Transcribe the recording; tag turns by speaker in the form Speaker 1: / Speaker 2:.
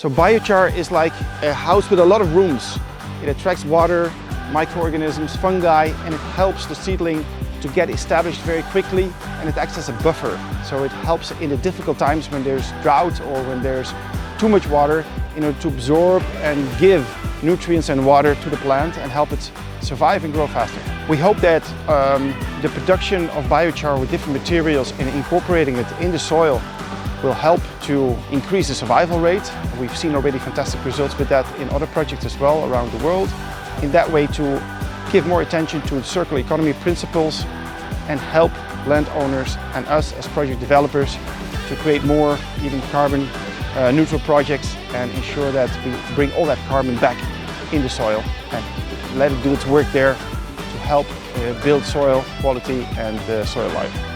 Speaker 1: So biochar is like a house with a lot of rooms. It attracts water, microorganisms, fungi, and it helps the seedling to get established very quickly, and it acts as a buffer. So it helps in the difficult times when there's drought or when there's too much water, to absorb and give nutrients and water to the plant and help it survive and grow faster. We hope that the production of biochar with different materials and incorporating it in the soil will help to increase the survival rate. We've seen already fantastic results with that in other projects as well around the world. In that way, to give more attention to circular economy principles and help landowners and us as project developers to create more even carbon neutral projects and ensure that we bring all that carbon back in the soil and let it do its work there to help build soil quality and soil life.